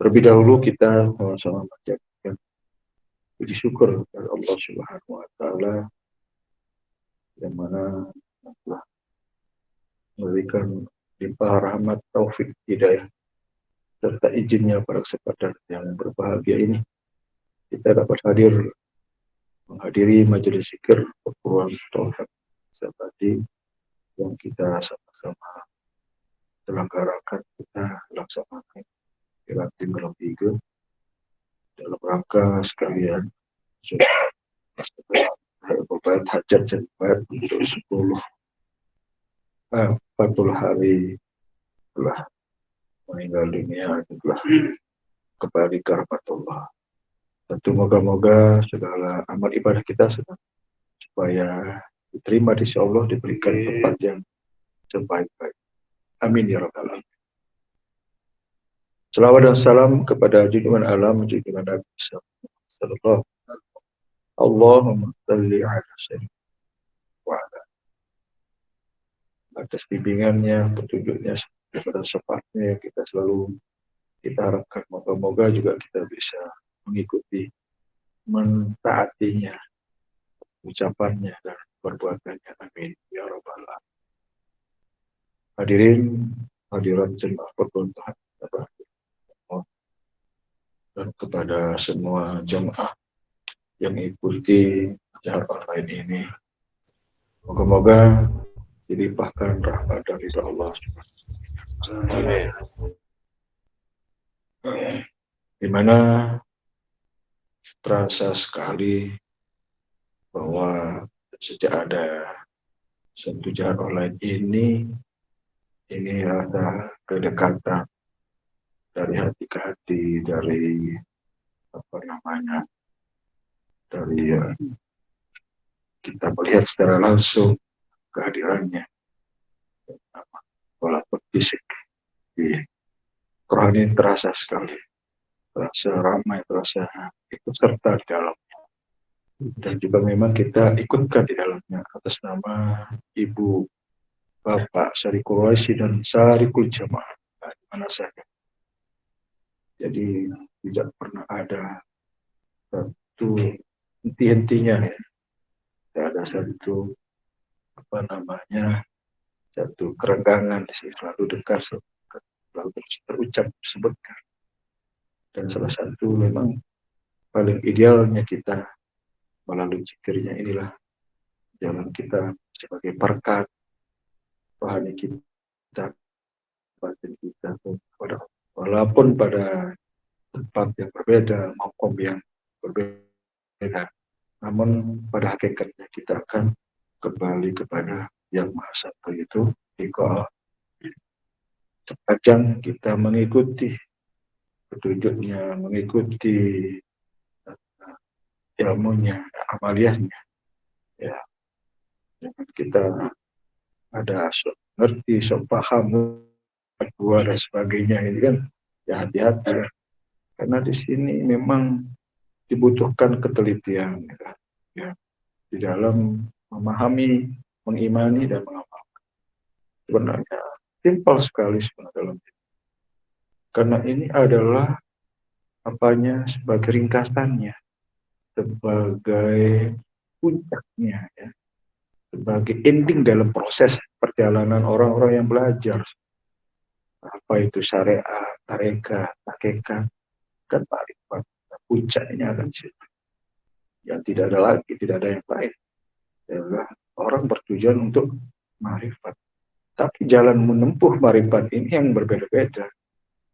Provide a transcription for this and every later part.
Terlebih dahulu kita sama-sama mengucapkan puji syukur kepada Allah Subhanahu wa taala yang mana telah memberikan limpah rahmat, taufik, hidayah serta izinnya pada kesempatan yang berbahagia ini kita dapat menghadiri majelis zikir perguruan tauhid sabadi yang kita sama-sama selenggarakan, kita laksanakan di Lantim Malam 3 dalam rangka sekalian obat hajat dan obat untuk 40 hari telah meninggal dunia, telah kembali ke rahmatullah. Tentu moga-moga segala amal ibadah kita supaya diterima di sisi Allah, diberikan tempat yang sebaik-baik. Amin ya rabbal alamin. Selawat dan salam kepada junjungan alam, junjungan Nabi sallallahu alaihi wasallam. Allahumma shalli ala sayyidina wa ala. Atas bimbingannya, petunjuknya, kepada syafaatnya kita selalu kita harapkan moga-moga juga kita bisa mengikuti, mentaatinya, ucapannya dan perbuatannya. Amin ya rabbal alamin. Hadirin hadirat jemaah perguruan dan kepada semua jemaah yang ikuti acara online ini, moga-moga dilimpahkan rahmat dari Allah Subhanahu. Di mana terasa sekali bahwa sejak ada satu jalan online ini ada kedekatan dari hati ke hati, dari dari kita melihat secara langsung kehadirannya, walaupun fisik di rohani terasa sekali, terasa ramai, terasa ikut serta di dalamnya, dan juga memang kita ikutkan di dalamnya atas nama Ibu, Bapak Syarif Quraisy dan Syarikul Jamaah di mana saja. Jadi tidak pernah ada satu henti-hentinya, ya. Tidak ada satu satu kerenggangan, selalu dekat, selalu terucap, disebutkan. Dan salah satu memang paling idealnya kita melalui zikirnya inilah jalan kita sebagai perkat rohani kita, batin kita kepada, walaupun pada tempat yang berbeda, makom yang berbeda, namun pada hakikatnya kita akan kembali kepada yang Maha Satu, itu jika sepanjang kita mengikuti petunjuknya, mengikuti ilmunya, amaliyahnya, ya, jangan kita ada sok ngerti, sok paham, dua dan sebagainya, ini kan ya hati-hati, karena di sini memang dibutuhkan ketelitian, ya, di dalam memahami, mengimani dan mengamalkan. Sebenarnya simpel sekali sebenarnya dalam ini, karena ini adalah sebagai ringkasannya, sebagai puncaknya, ya, sebagai ending dalam proses perjalanan orang-orang yang belajar. Apa itu syariat, tarekat, hakikat, kan makrifat. Puncaknya akan situ. Yang tidak ada lagi, tidak ada yang lain. Adalah orang bertujuan untuk makrifat. Tapi jalan menempuh makrifat ini yang berbeda-beda.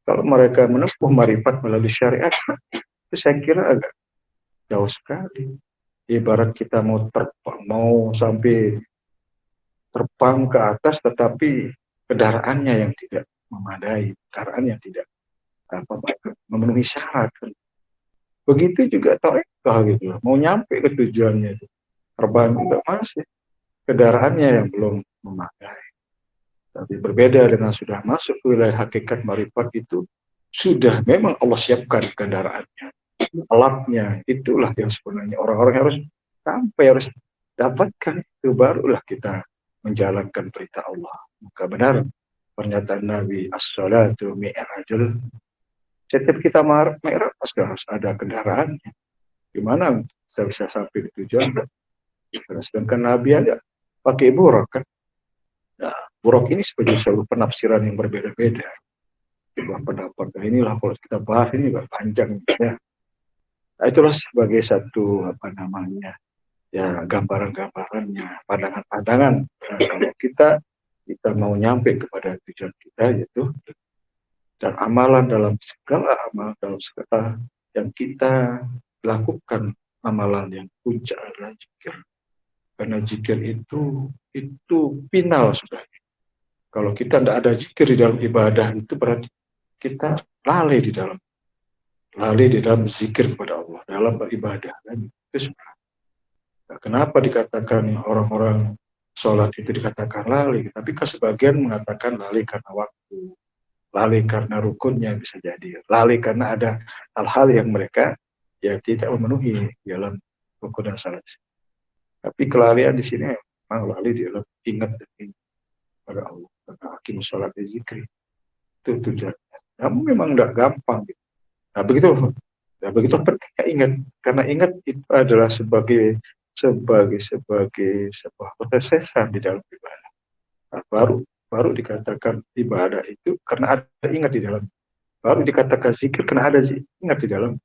Kalau mereka menempuh makrifat melalui syariat, itu saya kira agak jauh sekali. Ibarat kita mau sampai terbang ke atas, tetapi kendaraannya yang tidak memadai, kendaraan yang tidak memenuhi syarat. Begitu juga tarekah gitu, mau nyampe ke tujuannya itu, terbang juga masih kendaraannya yang belum memadai. Tapi berbeda dengan sudah masuk ke wilayah hakikat marifat, itu sudah memang Allah siapkan kendaraannya, alatnya. Itulah yang sebenarnya orang-orang harus sampai, harus dapatkan, itu barulah kita menjalankan perintah Allah. Maka benar pernyataan Nabi, as-salatu mi'rajul Setiap kita merah pasti harus ada kendaraan. Gimana saya bisa sampai di tujuan? Sedangkan Nabi aja pakai buruk kan. Nah, buruk ini sebagai sebuah penafsiran yang berbeda-beda. Sebuah pendapat. Nah, inilah kalau kita bahas ini panjang ya. Nah, itulah sebagai satu apa namanya ya gambaran-gambarannya, pandangan-pandangan. Nah, kalau kita mau nyampe kepada tujuan kita yaitu dan amalan dalam segala amal dalam segala yang kita lakukan amalan yang puncak adalah zikir. Karena zikir itu final sudah. Kalau kita tidak ada zikir di dalam ibadah itu berarti kita lalai di dalam zikir kepada Allah dalam beribadah. Dan itu sebenarnya. Nah, kenapa dikatakan orang-orang sholat itu dikatakan lalai? Tapi sebagian mengatakan lalai karena waktu, lalai karena rukunnya bisa jadi, lalai karena ada hal-hal yang mereka ya tidak memenuhi dalam rukun dan salat. Tapi kelalaian di sini memang lalai di dalam ingat pada Allah. Karena hakim sholat di zikri itu tujuannya. Namun memang tidak gampang. Gitu. Nah begitu pentingnya ingat, karena ingat itu adalah sebagai sebuah kesuksesan di dalam ibadah. Nah, baru dikatakan ibadah itu karena ada ingat di dalam. Baru dikatakan zikir karena ada ingat di dalam.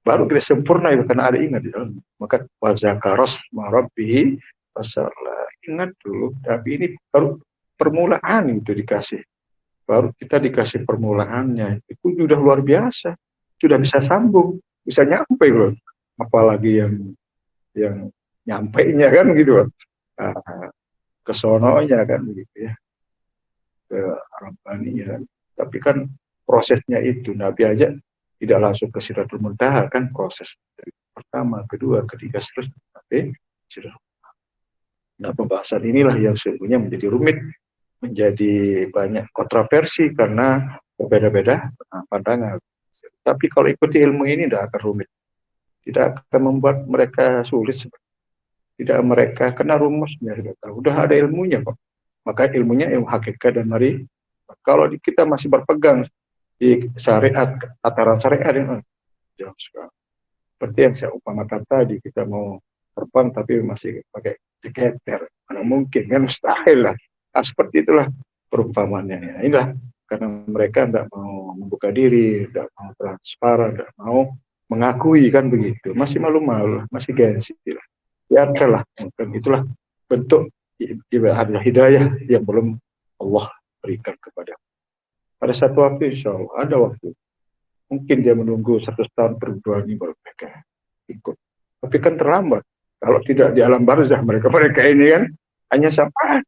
Baru kita sempurna itu karena ada ingat di dalam. Maka wazakaros marabbihi fasallah. Ingat dulu, tapi ini baru permulaan itu dikasih. Baru kita dikasih permulaannya. Itu sudah luar biasa. Sudah bisa sambung, bisa nyampe loh. Apalagi yang nyampainya kan gitu. Ke sononya kan begitu ya. Ke Rabbani ya. Tapi kan prosesnya itu Nabi aja tidak langsung ke Sidratul Muntaha kan proses dari pertama, kedua, ketiga seterusnya sampai Sidratul Muntaha. Nah, pembahasan inilah yang sebenarnya menjadi rumit, menjadi banyak kontroversi karena berbeda-beda pandangan. Tapi kalau ikuti ilmu ini tidak akan rumit, tidak akan membuat mereka sulit, tidak mereka kena rumusnya, udah ada ilmunya kok. Maka ilmunya ilmu hakikat dan mari. Kalau kita masih berpegang di syariat, aturan syariat yang jauh sekali. Seperti yang saya umpamakan tadi, kita mau terbang tapi masih pakai skater, mana mungkin kan, mustahil lah. Nah, seperti itulah perumpamannya. Inilah karena mereka tidak mau membuka diri, tidak mau transparan, tidak mau mengakui kan begitu, masih malu-malu, masih gengsi lah. Biarkanlah, itulah bentuk adalah hidayah yang belum Allah berikan kepada. Pada satu waktu insya Allah ada waktu. Mungkin dia menunggu 100 tahun perguruan ini baru mereka ikut. Tapi kan terlambat. Kalau tidak di alam barzah mereka ini kan hanya sampai.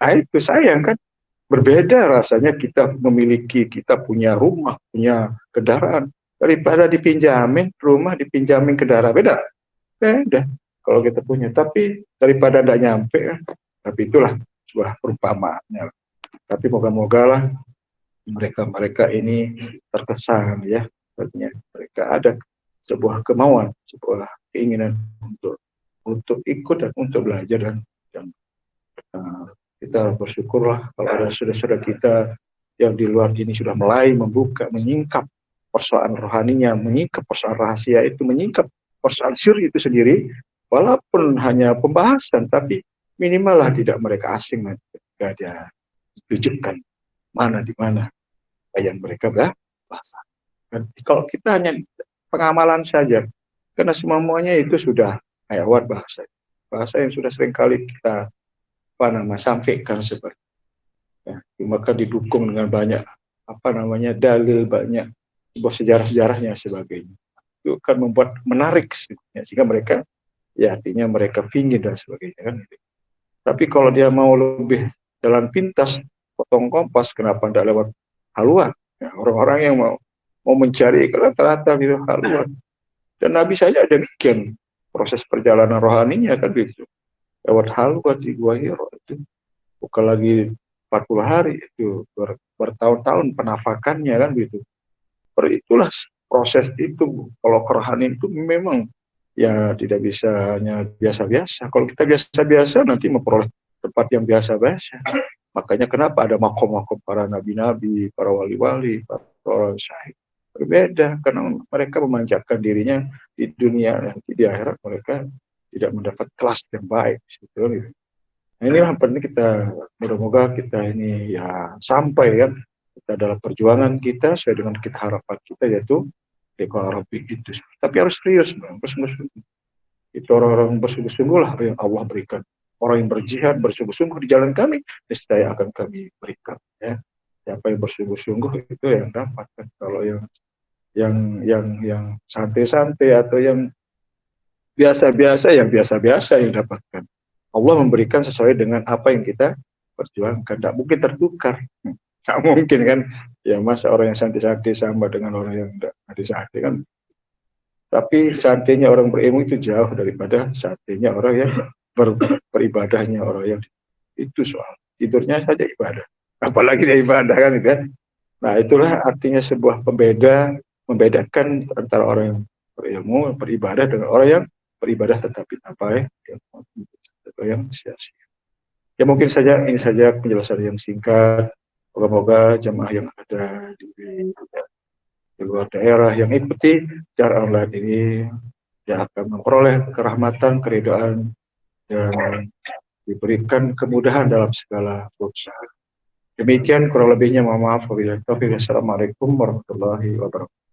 Nah, itu sayang kan. Berbeda rasanya kita memiliki, kita punya rumah, punya kendaraan. Daripada dipinjamin rumah, dipinjamin kendaraan. Beda. Kalau kita punya. Tapi daripada tidak nyampe kan. Tapi itulah sebuah perumpamaannya. Tapi moga-moga lah mereka ini terkesan ya, mereka ada sebuah kemauan, sebuah keinginan untuk ikut dan untuk belajar dan kita bersyukurlah kalau ada saudara-saudara kita yang di luar ini sudah mulai membuka, menyingkap persoalan rohaninya, menyingkap persoalan rahasia itu, menyingkap persoalan siri itu sendiri, walaupun hanya pembahasan, tapi minimal lah tidak mereka asing ketika dia tunjukkan mana di mana yang mereka bahasa. Dan kalau kita hanya pengamalan saja, karena semuanya itu sudah lewat bahasa yang sudah seringkali kita sampaikan seperti ya, maka didukung dengan banyak dalil, banyak sejarah-sejarahnya sebagainya. Itu akan membuat menarik sehingga mereka ya artinya mereka pingin dan sebagainya kan. Tapi kalau dia mau lebih jalan pintas, potong kompas, kenapa tidak lewat haluan? Ya, orang-orang yang mau mencari rata-rata gitu haluan. Dan Nabi saja ada bikin proses perjalanan rohaninya kan gitu. Lewat haluan di Gua Hiro itu bukan lagi 40 hari itu bertahun-tahun penafakannya kan gitu. Itulah proses itu. Kalau kerohanian itu memang ya tidak bisa hanya biasa-biasa. Kalau kita biasa-biasa nanti memperoleh tempat yang biasa-biasa. Makanya kenapa ada makom-makom para nabi-nabi, para wali-wali, para orang syahid. berbeda karena mereka memanjatkan dirinya di dunia, nanti di akhirat mereka tidak mendapat kelas yang baik gitu. Nah, inilah penting kita, moga-moga kita ini ya sampai kan kita dalam perjuangan kita sesuai dengan kita harapan kita, yaitu deklarasi itu. Tapi harus serius, bersungguh-sungguh. Itu orang-orang bersungguh-sungguh lah yang Allah berikan. Orang yang berjihad bersungguh-sungguh di jalan kami, niscaya akan kami berikan. Ya. Siapa yang bersungguh-sungguh itu yang dapat. Kalau yang santai-santai atau yang biasa-biasa, yang biasa-biasa yang dapatkan. Allah memberikan sesuai dengan apa yang kita perjuangkan. Tidak mungkin tertukar. Tidak mungkin kan. Ya masa orang yang santai-santai sama dengan orang yang tidak santai kan. Tapi santainya orang berilmu itu jauh daripada santainya orang yang beribadahnya orang yang itu soal tidurnya saja ibadah. Apalagi dia ibadah kan, gitu kan. Nah itulah artinya sebuah membedakan antara orang yang berilmu, beribadah dengan orang yang beribadah tetapi apa yang sia-sia. Ya mungkin saja ini saja penjelasan yang singkat. Moga-moga jemaah yang ada di luar daerah yang ikuti cara online ini ya akan memperoleh kerahmatan, keridhaan, dan diberikan kemudahan dalam segala urusan. Demikian kurang lebihnya, mohon maaf. Wassalamualaikum warahmatullahi wabarakatuh.